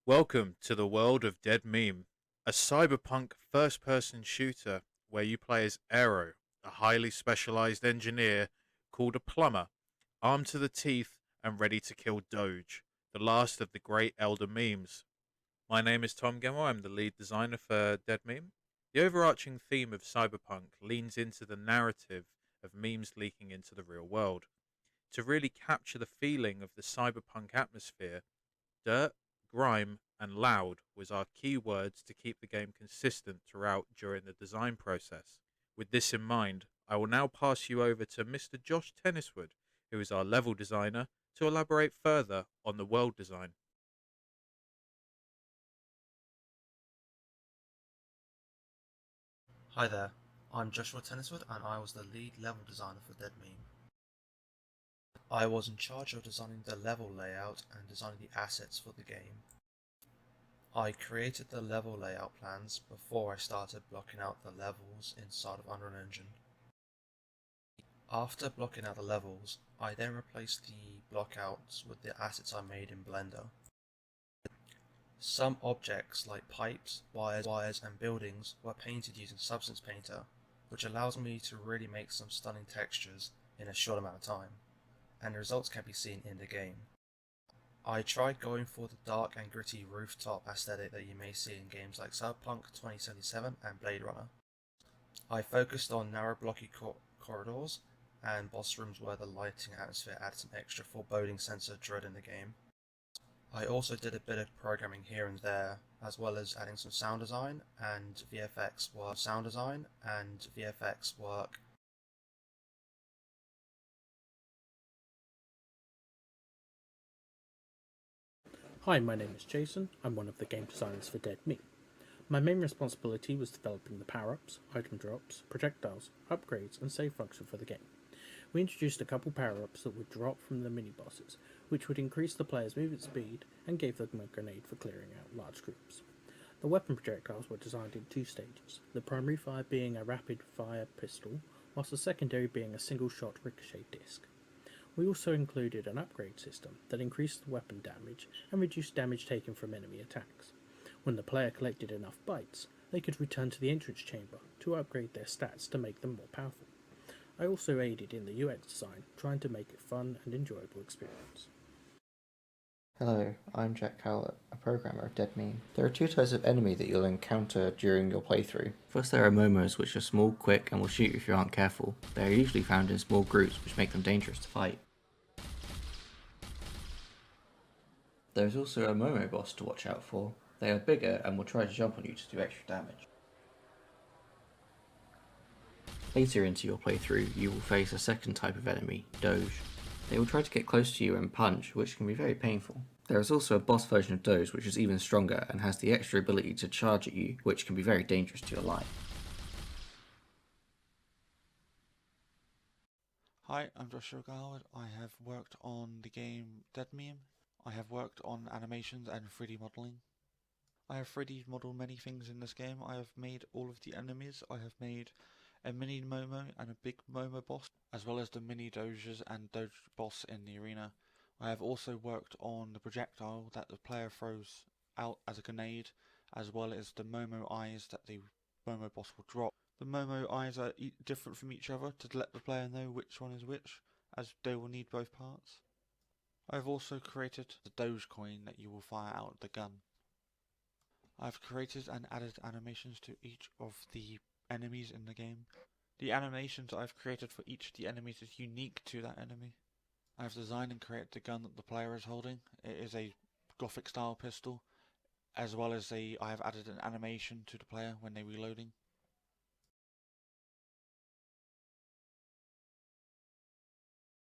Welcome to the world of Dead Meme, a cyberpunk first person shooter where you play as Aero, a highly specialized engineer called a plumber, armed to the teeth and ready to kill Doge, the last of the great elder memes. My name is Tom Gemmo, I'm the lead designer for Dead Meme. The overarching theme of cyberpunk leans into the narrative of memes leaking into the real world. To really capture the feeling of the cyberpunk atmosphere, dirt, grime, and loud was our key words to keep the game consistent throughout during the design process. With this in mind, I will now pass you over to Mr. Josh Tenniswood, who is our level designer, to elaborate further on the world design. Hi there, I'm Joshua Tenniswood and I was the lead level designer for Dead Meme. I was in charge of designing the level layout and designing the assets for the game. I created the level layout plans before I started blocking out the levels inside of Unreal Engine. After blocking out the levels, I then replaced the blockouts with the assets I made in Blender. Some objects like pipes, wires and buildings were painted using Substance Painter, which allows me to really make some stunning textures in a short amount of time, and the results can be seen in the game. I tried going for the dark and gritty rooftop aesthetic that you may see in games like Cyberpunk 2077 and Blade Runner. I focused on narrow blocky corridors and boss rooms where the lighting atmosphere added some extra foreboding sense of dread in the game. I also did a bit of programming here and there, as well as adding some sound design and VFX work. Hi, my name is Jason. I'm one of the game designers for Dead Meat. My main responsibility was developing the power-ups, item drops, projectiles, upgrades, and save function for the game. We introduced a couple power-ups that would drop from the mini-bosses, which would increase the player's movement speed and gave them a grenade for clearing out large groups. The weapon projectiles were designed in two stages, the primary fire being a rapid-fire pistol, whilst the secondary being a single-shot ricochet disc. We also included an upgrade system that increased the weapon damage and reduced damage taken from enemy attacks. When the player collected enough bytes, they could return to the entrance chamber to upgrade their stats to make them more powerful. I also aided in the UX design, trying to make it a fun and enjoyable experience. Hello, I'm Jack Cowlett, a programmer of Dead Meme. There are two types of enemy that you'll encounter during your playthrough. First, there are momos, which are small, quick, and will shoot you if you aren't careful. They are usually found in small groups, which make them dangerous to fight. There is also a momo boss to watch out for. They are bigger and will try to jump on you to do extra damage. Later into your playthrough, you will face a second type of enemy, Doge. They will try to get close to you and punch, which can be very painful. There is also a boss version of Doge which is even stronger and has the extra ability to charge at you, which can be very dangerous to your life. Hi, I'm Joshua Garwood. I have worked on the game Dead Meme. I have worked on animations and 3D modeling. I have 3D modeled many things in this game. I have made all of the enemies. I have made a mini Momo and a big Momo boss, as well as the mini Doges and Doge boss in the arena. I have also worked on the projectile that the player throws out as a grenade, as well as the Momo eyes that the Momo boss will drop. The Momo eyes are different from each other to let the player know which one is which, as they will need both parts. I have also created the Doge coin that you will fire out of the gun. I have created and added animations to each of the enemies in the game. The animations I've created for each of the enemies is unique to that enemy. I have designed and created the gun that the player is holding. It is a gothic style pistol, as well as I have added an animation to the player when they're reloading.